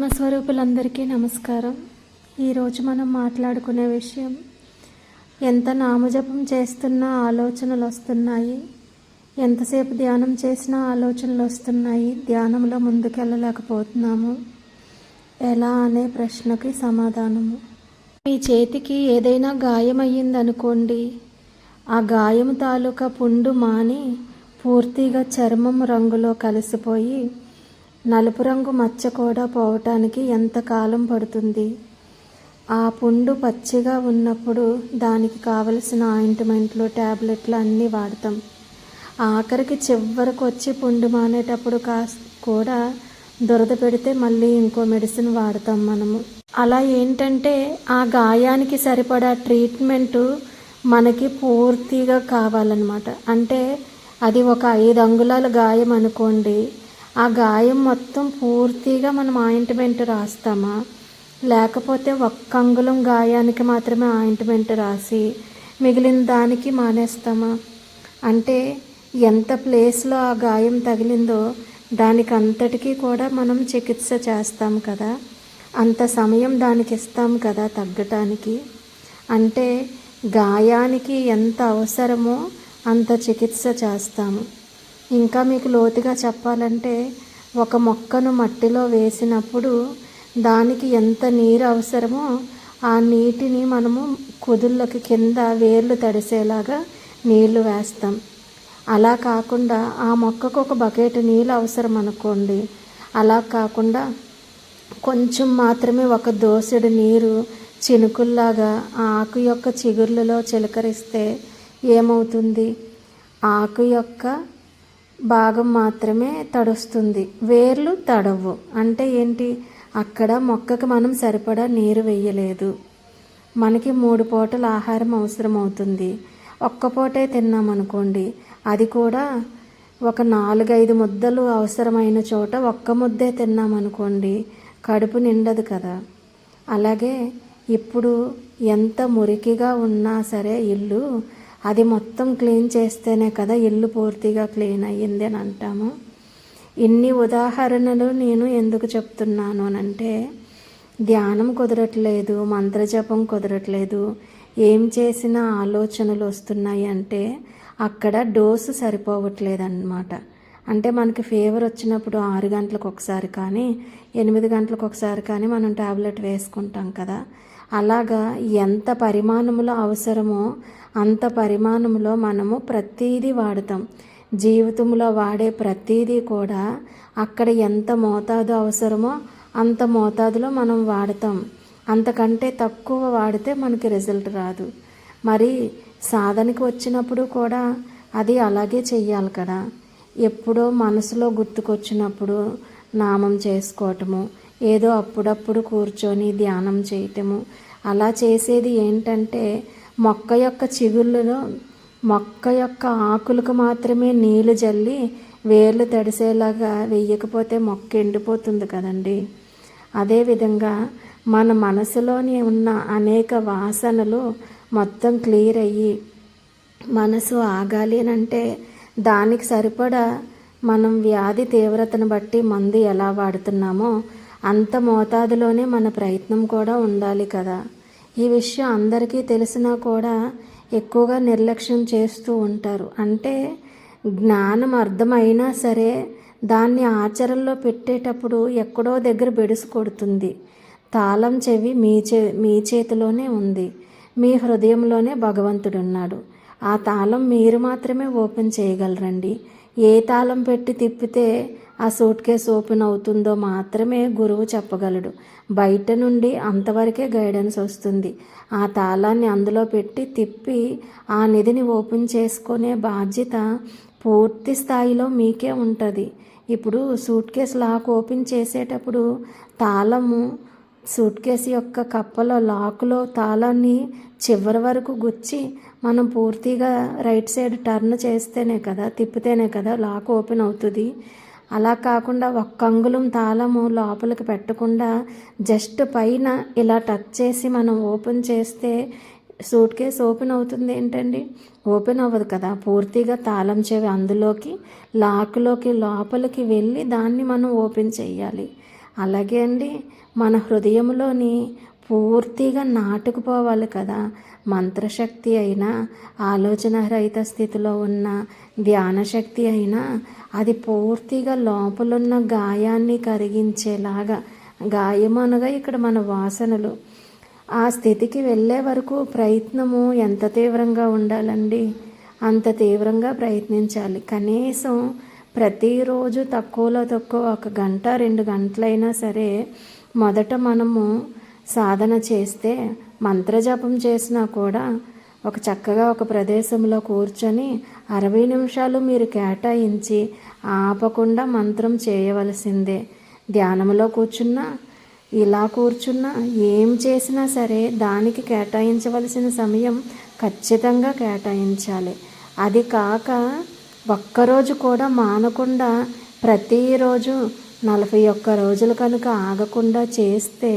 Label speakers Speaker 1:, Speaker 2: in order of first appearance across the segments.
Speaker 1: ఆత్మస్వరూపులందరికీ నమస్కారం. ఈరోజు మనం మాట్లాడుకునే విషయం, ఎంత నామజపం చేస్తున్నా ఆలోచనలు వస్తున్నాయి, ఎంతసేపు ధ్యానం చేసినా ఆలోచనలు వస్తున్నాయి, ధ్యానంలో ముందుకెళ్ళలేకపోతున్నాము ఎలా అనే ప్రశ్నకి సమాధానము. మీ చేతికి ఏదైనా గాయం అయ్యిందనుకోండి, ఆ గాయం తాలూకా పుండు మాని పూర్తిగా చర్మం రంగులో కలిసిపోయి నలుపు రంగు మచ్చ కూడా పోవటానికి ఎంత కాలం పడుతుంది. ఆ పుండు పచ్చిగా ఉన్నప్పుడు దానికి కావలసిన ఆయింట్మెంట్లు, ట్యాబ్లెట్లు అన్నీ వాడతాం. ఆఖరికి చివరకు వచ్చి పుండు మానేటప్పుడు కూడా దురద పెడితే మళ్ళీ ఇంకో మెడిసిన్ వాడతాం మనము. అలా ఏంటంటే ఆ గాయానికి సరిపడా ట్రీట్మెంటు మనకి పూర్తిగా కావాలన్నమాట. అంటే అది ఒక 5 అంగుళాల గాయం అనుకోండి, ఆ గాయం మొత్తం పూర్తిగా మనం ఆయింట్మెంట్ రాస్తామా, లేకపోతే 1 అంగుళం గాయానికి మాత్రమే ఆయింట్మెంట్ రాసి మిగిలిన దానికి మానేస్తామా? అంటే ఎంత ప్లేస్లో ఆ గాయం తగిలిందో దానికి అంతటికీ కూడా మనం చికిత్స చేస్తాం కదా, అంత సమయం దానికి ఇస్తాం కదా తగ్గటానికి. అంటే గాయానికి ఎంత అవసరమో అంత చికిత్స చేస్తాము. ఇంకా మీకు లోతుగా చెప్పాలంటే, ఒక మొక్కను మట్టిలో వేసినప్పుడు దానికి ఎంత నీరు అవసరమో ఆ నీటిని మనము కుదుళ్ళకి కింద వేర్లు తడిసేలాగా నీళ్లు వేస్తాం. అలా కాకుండా ఆ మొక్కకు ఒక బకెట్ నీళ్ళు అవసరం అనుకోండి, అలా కాకుండా కొంచెం మాత్రమే ఒక దోసెడు నీరు చినుకుల్లాగా ఆ ఆకు యొక్క చిగుర్లలో చిలకరిస్తే ఏమవుతుంది? ఆకు యొక్క భాగం మాత్రమే తడుస్తుంది, వేర్లు తడవు. అంటే ఏంటి? అక్కడ మొక్కకు మనం సరిపడా నీరు వేయలేదు. మనకి 3 పూటల ఆహారం అవసరం అవుతుంది. ఒక్క పూటే తిన్నామనుకోండి, అది కూడా ఒక 4-5 ముద్దలు అవసరమైన చోట ఒక్క ముద్దే తిన్నామనుకోండి, కడుపు నిండదు కదా. అలాగే ఇప్పుడు ఎంత మురికిగా ఉన్నా సరే ఇల్లు, అది మొత్తం క్లీన్ చేస్తేనే కదా ఇల్లు పూర్తిగా క్లీన్ అయ్యింది అని అంటాము. ఇన్ని ఉదాహరణలు నేను ఎందుకు చెప్తున్నాను అనంటే, ధ్యానం కుదరట్లేదు, మంత్రజపం కుదరట్లేదు, ఏం చేసినా ఆలోచనలు వస్తున్నాయి అంటే అక్కడ డోసు సరిపోవట్లేదు అన్నమాట. అంటే మనకి ఫీవర్ వచ్చినప్పుడు 6 గంటలకు ఒకసారి కానీ 8 గంటలకు ఒకసారి కానీ మనం టాబ్లెట్ వేసుకుంటాం కదా, అలాగా ఎంత పరిమాణంలో అవసరమో అంత పరిమాణంలో మనము ప్రతీదీ వాడతాం. జీవితంలో వాడే ప్రతీదీ కూడా అక్కడ ఎంత మోతాదు అవసరమో అంత మోతాదులో మనం వాడతాం. అంతకంటే తక్కువ వాడితే మనకి రిజల్ట్ రాదు. మరి సాధనకి వచ్చినప్పుడు కూడా అది అలాగే చెయ్యాలి కదా. ఎప్పుడో మనసులో గుర్తుకొచ్చినప్పుడు నామం చేసుకోవటము, ఏదో అప్పుడప్పుడు కూర్చొని ధ్యానం చేయటము, అలా చేసేది ఏంటంటే మొక్క యొక్క చిగుళ్ళలో మొక్క యొక్క ఆకులకు మాత్రమే నీళ్లు జల్లి వేర్లు తడిసేలాగా వేయకపోతే మొక్క ఎండిపోతుంది కదండి. అదేవిధంగా మన మనసులోని ఉన్న అనేక వాసనలు మొత్తం క్లియర్ అయ్యి మనసు ఆగాలి అని అంటే దానికి సరిపడా మనం వ్యాధి తీవ్రతను బట్టి మందు ఎలా వాడుతున్నామో అంత మోతాదులోనే మన ప్రయత్నం కూడా ఉండాలి కదా. ఈ విషయం అందరికీ తెలిసినా కూడా ఎక్కువగా నిర్లక్ష్యం చేస్తూ ఉంటారు. అంటే జ్ఞానం అర్థమైనా సరే దాన్ని ఆచరణలో పెట్టేటప్పుడు ఎక్కడో దగ్గర బెడుసు కొడుతుంది. తాళం చెవి మీ చేతిలోనే ఉంది, మీ హృదయంలోనే భగవంతుడు ఉన్నాడు. ఆ తాళం మీరు మాత్రమే ఓపెన్ చేయగలరండి. ఏ తాళం పెట్టి తిప్పితే ఆ సూట్ కేస్ ఓపెన్ అవుతుందో మాత్రమే గురువు చెప్పగలడు. బయట నుండి అంతవరకే గైడెన్స్ వస్తుంది. ఆ తాళాన్ని అందులో పెట్టి తిప్పి ఆ నిధిని ఓపెన్ చేసుకునే బాధ్యత పూర్తి స్థాయిలో మీకే ఉంటుంది. ఇప్పుడు సూట్ కేస్ లాక్ ఓపెన్ చేసేటప్పుడు తాళము సూట్ కేసు యొక్క కప్పలో లాక్లో తాళాన్ని చివరి వరకు గుచ్చి మనం పూర్తిగా రైట్ సైడ్ టర్న్ చేస్తేనే కదా, తిప్పితేనే కదా లాక్ ఓపెన్ అవుతుంది. అలా కాకుండా 1 అంగుళం తాళము లోపలికి పెట్టకుండా జస్ట్ పైన ఇలా టచ్ చేసి మనం ఓపెన్ చేస్తే సూట్ కేస్ ఓపెన్ అవుతుంది ఏంటండి? ఓపెన్ అవ్వదు కదా. పూర్తిగా తాళం చెవి అందులోకి లాక్లోకి లోపలికి వెళ్ళి దాన్ని మనం ఓపెన్ చేయాలి. అలాగే అండి, మన హృదయంలోని పూర్తిగా నాటుకుపోవాలి కదా. మంత్రశక్తి అయినా, ఆలోచన రహిత స్థితిలో ఉన్న ధ్యాన శక్తి అయినా అది పూర్తిగా లోపలున్న గాయాన్ని కరిగించేలాగా, గాయం అనగా ఇక్కడ మన వాసనలు, ఆ స్థితికి వెళ్ళే వరకు ప్రయత్నము ఎంత తీవ్రంగా ఉండాలండి, అంత తీవ్రంగా ప్రయత్నించాలి. కనీసం ప్రతిరోజు తక్కువలో తక్కువ 1 గంట 2 గంటలైనా సరే మొదట మనము సాధన చేస్తే, మంత్రజపం చేసినా కూడా చక్కగా ఒక ప్రదేశంలో కూర్చొని 60 నిమిషాలు మీరు కేటాయించి ఆపకుండా మంత్రం చేయవలసిందే. ధ్యానంలో కూర్చున్నా, ఇలా కూర్చున్నా, ఏం చేసినా సరే దానికి కేటాయించవలసిన సమయం ఖచ్చితంగా కేటాయించాలి. అది కాక ఒక్కరోజు కూడా మానకుండా ప్రతిరోజు 41 రోజులు కనుక ఆగకుండా చేస్తే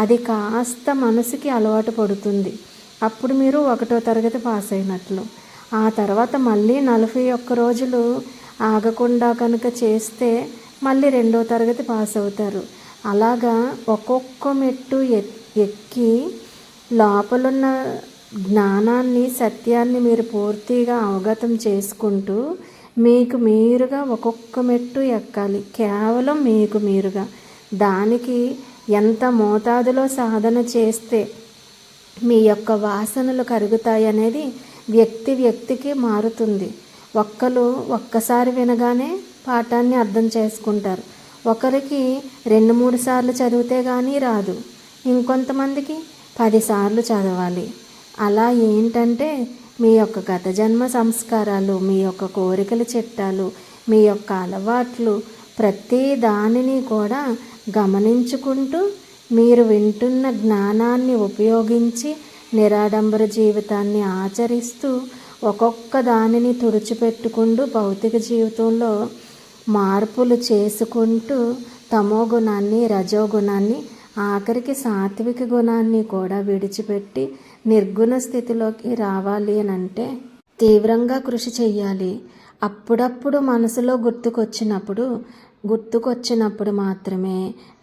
Speaker 1: అది కాస్త మనసుకి అలవాటు పడుతుంది. అప్పుడు మీరు 1వ తరగతి పాస్ అయినట్లు. ఆ తర్వాత మళ్ళీ 41 రోజులు ఆగకుండా కనుక చేస్తే మళ్ళీ 2వ తరగతి పాస్ అవుతారు. అలాగా ఒక్కొక్క మెట్టు ఎక్కి లోపలున్న జ్ఞానాన్ని, సత్యాన్ని మీరు పూర్తిగా అవగతం చేసుకుంటూ మీకు మీరుగా ఒక్కొక్క మెట్టు ఎక్కాలి, కేవలం మీకు మీరుగా. దానికి ఎంత మోతాదులో సాధన చేస్తే మీ యొక్క వాసనలు కరుగుతాయి అనేది వ్యక్తికి మారుతుంది. ఒక్కసారి వినగానే పాఠాన్ని అర్థం చేసుకుంటారు. ఒకరికి 2-3 సార్లు చదివితే కానీ రాదు, ఇంకొంతమందికి 10 సార్లు చదవాలి. అలా ఏంటంటే మీ యొక్క గత జన్మ సంస్కారాలు, మీ యొక్క కోరికల చిట్టాలు, మీ యొక్క అలవాట్లు, ప్రతి దానిని కూడా గమనించుకుంటూ మీరు వింటున్న జ్ఞానాన్ని ఉపయోగించి నిరాడంబర జీవితాన్ని ఆచరిస్తూ ఒక్కొక్క దానిని తుడిచిపెట్టుకుంటూ భౌతిక జీవితంలో మార్పులు చేసుకుంటూ తమో గుణాన్ని, రజోగుణాన్ని, ఆఖరికి సాత్విక గుణాన్ని కూడా విడిచిపెట్టి నిర్గుణ స్థితిలోకి రావాలి అని అంటే తీవ్రంగా కృషి చెయ్యాలి. అప్పుడప్పుడు మనసులో గుర్తుకొచ్చినప్పుడు మాత్రమే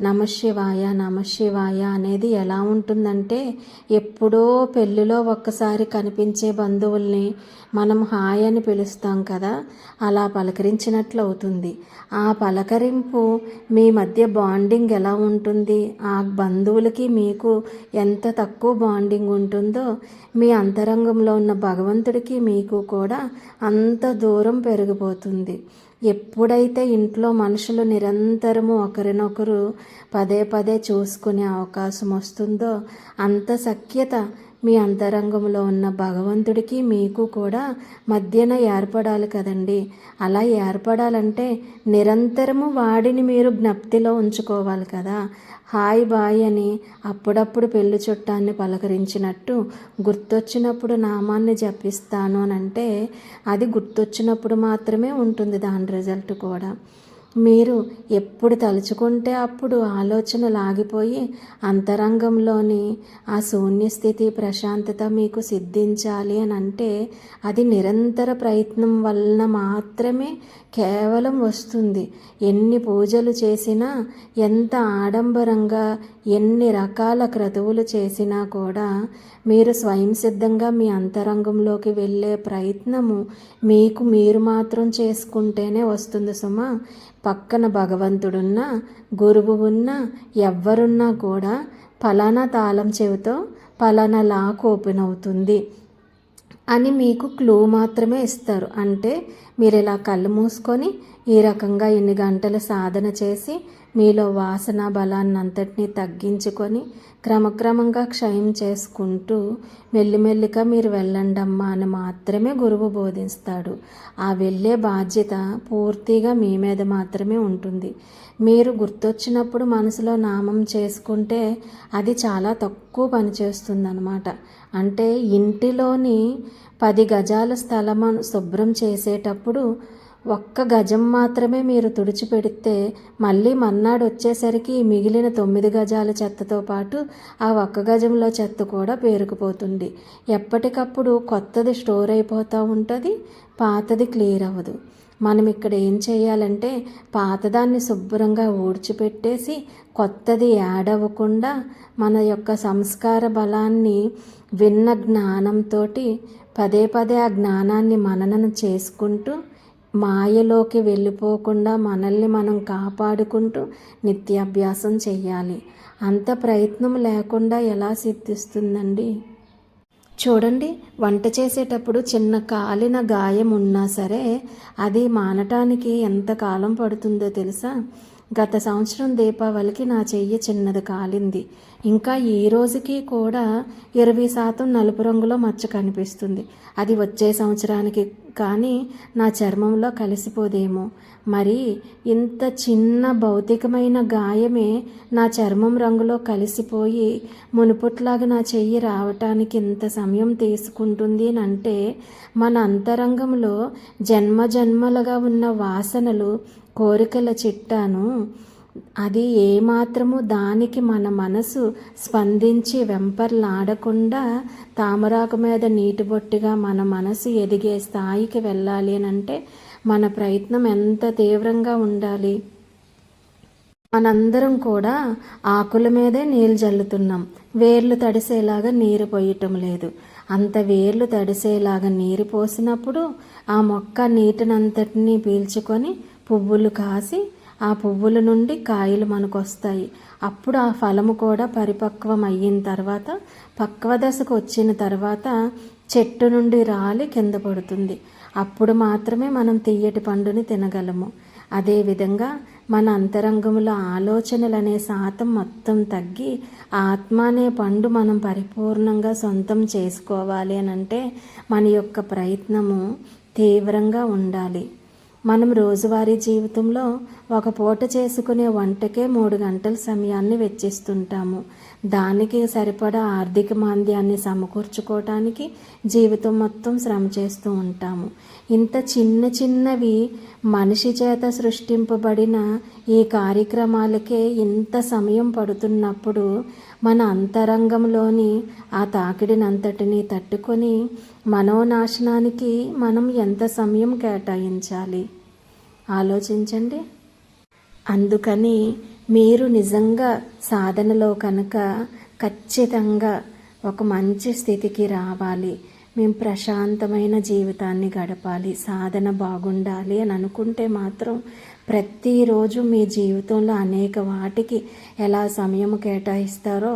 Speaker 1: నమశివాయ నమశివాయ అనేది ఎలా ఉంటుందంటే, ఎప్పుడో పెళ్ళిలో ఒక్కసారి కనిపించే బంధువుల్ని మనం హాయ్ అని పిలుస్తాం కదా, అలా పలకరించినట్లు అవుతుంది. ఆ పలకరింపు మీ మధ్య బాండింగ్ ఎలా ఉంటుంది, ఆ బంధువులకి మీకు ఎంత తక్కువ బాండింగ్ ఉంటుందో మీ అంతరంగంలో ఉన్న భగవంతుడికి మీకు కూడా అంత దూరం పెరిగిపోతుంది. ఎప్పుడైతే ఇంట్లో మనుషులు నిరంతరము ఒకరినొకరు పదే చూసుకునే అవకాశం వస్తుందో అంత సఖ్యత మీ అంతరంగంలో ఉన్న భగవంతుడికి మీకు కూడా మధ్యన ఏర్పడాలి కదండి. అలా ఏర్పడాలంటే నిరంతరము వాడిని మీరు జ్ఞప్తిలో ఉంచుకోవాలి కదా. హాయ్ బాయ్ అని అప్పుడప్పుడు పెళ్లి చుట్టాన్ని పలకరించినట్టు గుర్తొచ్చినప్పుడు నామాన్ని జపిస్తాను అని అంటే అది గుర్తొచ్చినప్పుడు మాత్రమే ఉంటుంది దాని రిజల్ట్ కూడా. మీరు ఎప్పుడు తలుచుకుంటే అప్పుడు ఆలోచనలు ఆగిపోయి అంతరంగంలోని ఆ శూన్యస్థితి, ప్రశాంతత మీకు సిద్ధించాలి అని అంటే అది నిరంతర ప్రయత్నం వలన మాత్రమే కేవలం వస్తుంది. ఎన్ని పూజలు చేసినా, ఎంత ఆడంబరంగా ఎన్ని రకాల క్రతువులు చేసినా కూడా మీరు స్వయం సిద్ధంగా మీ అంతరంగంలోకి వెళ్ళే ప్రయత్నము మీకు మీరు మాత్రం చేసుకుంటేనే వస్తుంది సుమా. పక్కన భగవంతుడున్నా, గురువు ఉన్నా, ఎవ్వరున్నా కూడా ఫలానా తాళం చెవితో ఫలానా లాక్ ఓపెన్ అవుతుంది అని మీకు క్లూ మాత్రమే ఇస్తారు. అంటే మీరు ఇలా కళ్ళు మూసుకొని ఈ రకంగా ఇన్ని గంటలు సాధన చేసి మీలో వాసన బలాన్ని అంతటినీ తగ్గించుకొని క్రమక్రమంగా క్షయం చేసుకుంటూ మెల్లిమెల్లిగా మీరు వెళ్ళండమ్మా అని మాత్రమే గురువు బోధిస్తాడు. ఆ వెళ్ళే బాధ్యత పూర్తిగా మీ మీద మాత్రమే ఉంటుంది. మీరు గుర్తొచ్చినప్పుడు మనసులో నామం చేసుకుంటే అది చాలా తక్కువ పనిచేస్తుందన్నమాట. అంటే ఇంటిలోని 10 గజాల స్థలం శుభ్రం చేసేటప్పుడు 1 గజం మాత్రమే మీరు తుడిచిపెడితే మళ్ళీ మన్నాడు వచ్చేసరికి మిగిలిన 9 గజాల చెత్తతో పాటు ఆ 1 గజంలో చెత్త కూడా పేరుకుపోతుంది. ఎప్పటికప్పుడు కొత్తది స్టోర్ అయిపోతూ ఉంటుంది, పాతది క్లియర్ అవ్వదు. మనం ఇక్కడ ఏం చేయాలంటే పాతదాన్ని శుభ్రంగా ఊడ్చిపెట్టేసి కొత్తది యాడ్ అవ్వకుండా మన యొక్క సంస్కార బలాన్ని విన్న జ్ఞానంతో పదే పదే ఆ జ్ఞానాన్ని మననం చేసుకుంటూ మాయలోకి వెళ్ళిపోకుండా మనల్ని మనం కాపాడుకుంటూ నిత్యాభ్యాసం చెయ్యాలి. అంత ప్రయత్నం లేకుండా ఎలా సిద్ధిస్తుందండి? చూడండి, వంట చేసేటప్పుడు చిన్న కాలిన గాయం ఉన్నా సరే అది మానటానికి ఎంత కాలం పడుతుందో తెలుసా? గత సంవత్సరం దీపావళికి నా చెయ్యి చిన్నది కాలింది. ఇంకా ఈ రోజుకి కూడా 20% నలుపు రంగులో మచ్చ కనిపిస్తుంది. అది వచ్చే సంవత్సరానికి కానీ నా చర్మంలో కలిసిపోదేమో. మరి ఇంత చిన్న భౌతికమైన గాయమే నా చర్మం రంగులో కలిసిపోయి మునుపుట్లాగా నా చెయ్యి రావటానికి ఇంత సమయం తీసుకుంటుంది అంటే మన అంతరంగంలో జన్మ జన్మలుగా ఉన్న వాసనలు, కోరికల చిట్టాను అది ఏమాత్రము దానికి మన మనసు స్పందించి వెంపర్లాడకుండా తామరాకు మీద నీటి బొట్టుగా మన మనసు ఎదిగే స్థాయికి వెళ్ళాలి అని అంటే మన ప్రయత్నం ఎంత తీవ్రంగా ఉండాలి. మనందరం కూడా ఆకుల మీదే నీళ్ళు జల్లుతున్నాం, వేర్లు తడిసేలాగా నీరు పోయటం లేదు. అంత వేర్లు తడిసేలాగా నీరు పోసినప్పుడు ఆ మొక్క నీటినంతటినీ పీల్చుకొని పువ్వులు కాసి ఆ పువ్వుల నుండి కాయలు మనకు వస్తాయి. అప్పుడు ఆ ఫలము కూడా పరిపక్వం అయిన తర్వాత, పక్వ దశకు వచ్చిన తర్వాత చెట్టు నుండి రాలి కింద పడుతుంది. అప్పుడు మాత్రమే మనం తియ్యటి పండుని తినగలము. అదేవిధంగా మన అంతరంగంలో ఆలోచనలు అనే శాతం మొత్తం తగ్గి ఆత్మ అనే పండు మనం పరిపూర్ణంగా సొంతం చేసుకోవాలి అని అంటే మన యొక్క ప్రయత్నము తీవ్రంగా ఉండాలి. మనం రోజువారీ జీవితంలో ఒక పూట చేసుకునే వంటకే 3 గంటల సమయాన్ని వెచ్చిస్తుంటాము. దానికి సరిపడా ఆర్థిక మాంద్యాన్ని సమకూర్చుకోవటానికి జీవితం మొత్తం శ్రమ చేస్తూ ఉంటాము. ఇంత చిన్న చిన్నవి మనిషి చేత సృష్టింపబడిన ఈ కార్యక్రమాలకే ఇంత సమయం పడుతున్నప్పుడు మన అంతరంగంలోని ఆ తాకిడినంతటిని తట్టుకొని మనోనాశనానికి మనం ఎంత సమయం కేటాయించాలి ఆలోచించండి. అందుకని మీరు నిజంగా సాధనలో కనుక ఖచ్చితంగా ఒక మంచి స్థితికి రావాలి, మేము ప్రశాంతమైన జీవితాన్ని గడపాలి, సాధన బాగుండాలి అని అనుకుంటే మాత్రం ప్రతిరోజు మీ జీవితంలో అనేక వాటికి ఎలా సమయం కేటాయిస్తారో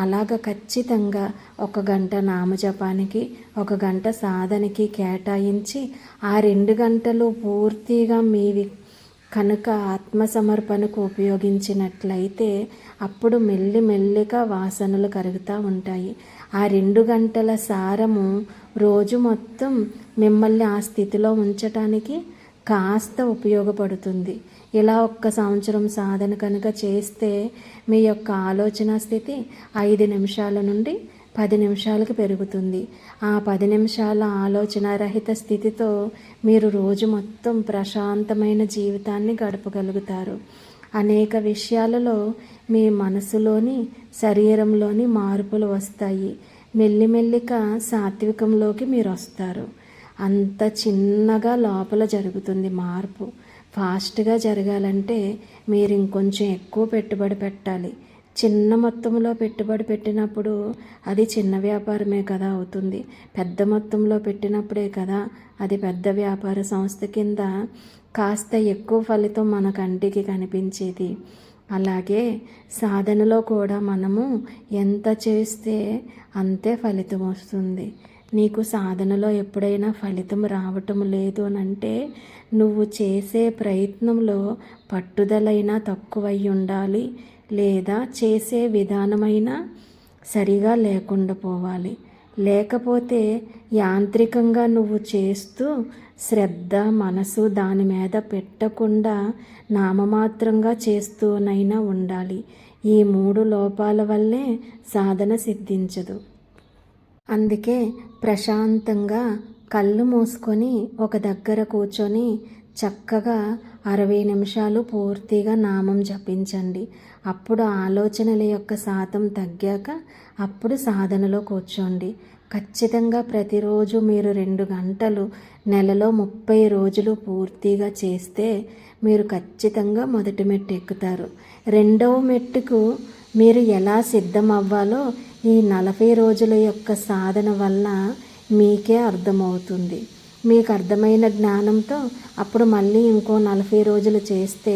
Speaker 1: అలాగ ఖచ్చితంగా 1 గంట నామజపానికి, 1 గంట సాధనకి కేటాయించి ఆ 2 గంటలు పూర్తిగా మీవి కనుక ఆత్మసమర్పణకు ఉపయోగించినట్లయితే అప్పుడు మెల్లిమెల్లిగా వాసనలు కరుగుతూ ఉంటాయి. ఆ 2 గంటల సారము రోజు మొత్తం మిమ్మల్ని ఆ స్థితిలో ఉంచటానికి కాస్త ఉపయోగపడుతుంది. ఇలా 1 సంవత్సరం సాధన కనుక చేస్తే మీ యొక్క ఆలోచన స్థితి 5 నిమిషాల నుండి 10 నిమిషాలకు పెరుగుతుంది. ఆ 10 నిమిషాల ఆలోచన రహిత స్థితితో మీరు రోజు మొత్తం ప్రశాంతమైన జీవితాన్ని గడపగలుగుతారు. అనేక విషయాలలో మీ మనసులోని, శరీరంలోని మార్పులు వస్తాయి. మెల్లిమెల్లిగా సాత్వికంలోకి మీరు వస్తారు. అంత చిన్నగా లోపల జరుగుతుంది మార్పు. ఫాస్ట్గా జరగాలంటే మీరు ఇంకొంచెం ఎక్కువ పెట్టుబడి పెట్టాలి. చిన్న మొత్తంలో పెట్టుబడి పెట్టినప్పుడు అది చిన్న వ్యాపారమే కదా అవుతుంది. పెద్ద మొత్తంలో పెట్టినప్పుడే కదా అది పెద్ద వ్యాపార సంస్థ కింద కాస్త ఎక్కువ ఫలితం మన కంటికి కనిపించేది. అలాగే సాధనలో కూడా మనము ఎంత చేస్తే అంతే ఫలితం వస్తుంది. నీకు సాధనలో ఎప్పుడైనా ఫలితం రావటం లేదు అని అంటే నువ్వు చేసే ప్రయత్నంలో పట్టుదలైనా తక్కువై ఉండాలి, లేదా చేసే విధానమైనా సరిగా లేకుండా పోవాలి. లేకపోతే యాంత్రికంగా నువ్వు చేస్తూ శ్రద్ధ, మనసు దాని మీద పెట్టకుండా నామమాత్రంగా చేస్తూనైనా ఉండాలి. ఈ 3 లోపాల వల్లే సాధన సిద్ధించదు. అందుకే ప్రశాంతంగా కళ్ళు మూసుకొని ఒక దగ్గర కూర్చొని చక్కగా 60 నిమిషాలు పూర్తిగా నామం జపించండి. అప్పుడు ఆలోచనల యొక్క శాతం తగ్గాక అప్పుడు సాధనలో కూర్చోండి. ఖచ్చితంగా ప్రతిరోజు మీరు 2 గంటలు నెలలో 30 రోజులు పూర్తిగా చేస్తే మీరు ఖచ్చితంగా మొదటి మెట్టు ఎక్కుతారు. రెండవ మెట్టుకు మీరు ఎలా సిద్ధం అవ్వాలో ఈ 40 రోజుల యొక్క సాధన వల్ల మీకే అర్థమవుతుంది. మీకు అర్థమైన జ్ఞానంతో అప్పుడు మళ్ళీ ఇంకో 40 రోజులు చేస్తే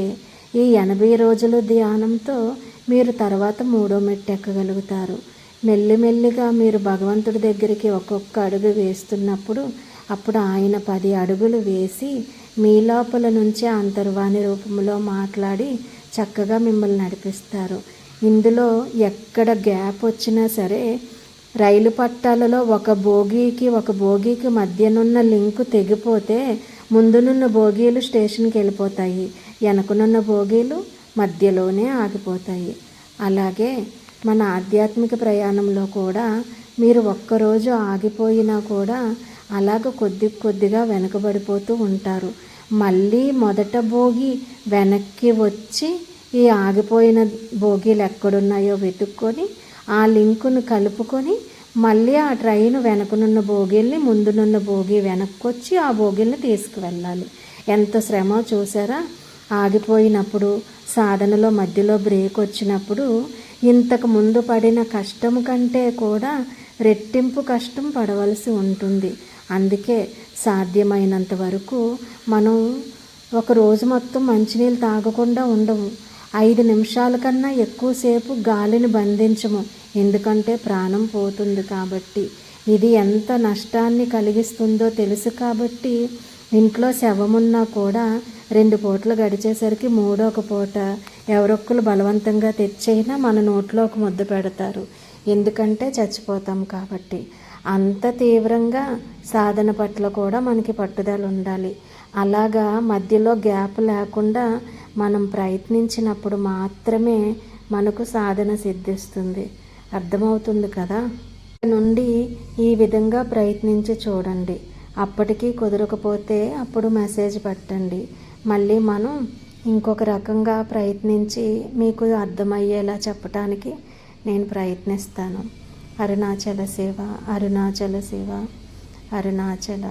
Speaker 1: ఈ 80 రోజులు ధ్యానంతో మీరు తర్వాత 3వ మెట్టు ఎక్కగలుగుతారు. మెల్లిమెల్లిగా మీరు భగవంతుడి దగ్గరికి ఒక్కొక్క అడుగు వేస్తున్నప్పుడు అప్పుడు ఆయన 10 అడుగులు వేసి మీ లోపల నుంచే అంతర్వాణి రూపంలో మాట్లాడి చక్కగా మిమ్మల్ని నడిపిస్తారు. ఇందులో ఎక్కడ గ్యాప్ వచ్చినా సరే, రైలు పట్టాలలో ఒక బోగీకి మధ్యనున్న లింకు తెగిపోతే ముందునున్న బోగీలు స్టేషన్కి వెళ్ళిపోతాయి, వెనకనున్న బోగీలు మధ్యలోనే ఆగిపోతాయి. అలాగే మన ఆధ్యాత్మిక ప్రయాణంలో కూడా మీరు ఒక్కరోజు ఆగిపోయినా కూడా అలాగ కొద్దిగా వెనకబడిపోతూ ఉంటారు. మళ్ళీ మొదట బోగి వెనక్కి వచ్చి ఈ ఆగిపోయిన బోగీలు ఎక్కడున్నాయో వెతుక్కొని ఆ లింకును కలుపుకొని మళ్ళీ ఆ ట్రైన్ వెనకనున్న బోగీల్ని ముందునున్న బోగి వెనక్కొచ్చి ఆ బోగీల్ని తీసుకువెళ్ళాలి. ఎంత శ్రమ చూసారా. ఆగిపోయినప్పుడు సాధనలో మధ్యలో బ్రేక్ వచ్చినప్పుడు ఇంతకు ముందు పడిన కష్టం కంటే కూడా రెట్టింపు కష్టం పడవలసి ఉంటుంది. అందుకే సాధ్యమైనంత వరకు మనం ఒక రోజు మొత్తం మంచినీళ్ళు తాగకుండా ఉండము. 5 నిమిషాల కన్నా ఎక్కువసేపు గాలిని బంధించము. ఎందుకంటే ప్రాణం పోతుంది కాబట్టి. ఇది ఎంత నష్టాన్ని కలిగిస్తుందో తెలుసు కాబట్టి ఇంట్లో శవమున్నా కూడా 2 పూటలు గడిచేసరికి 3వ పూట ఎవరొక్కరు బలవంతంగా తెచ్చైనా మన నోట్లో ఒక ముద్ద పెడతారు. ఎందుకంటే చచ్చిపోతాం కాబట్టి. అంత తీవ్రంగా సాధన పట్ల కూడా మనకి పట్టుదల ఉండాలి. అలాగా మధ్యలో గ్యాప్ లేకుండా మనం ప్రయత్నించినప్పుడు మాత్రమే మనకు సాధన సిద్ధిస్తుంది. అర్థమవుతుంది కదా. నుండి ఈ విధంగా ప్రయత్నించి చూడండి. అప్పటికీ కుదరకపోతే అప్పుడు మెసేజ్ పెట్టండి. మళ్ళీ మనం ఇంకొక రకంగా ప్రయత్నించి మీకు అర్థమయ్యేలా చెప్పటానికి నేను ప్రయత్నిస్తాను. అరుణాచల శివ, అరుణాచల శివ, అరుణాచల.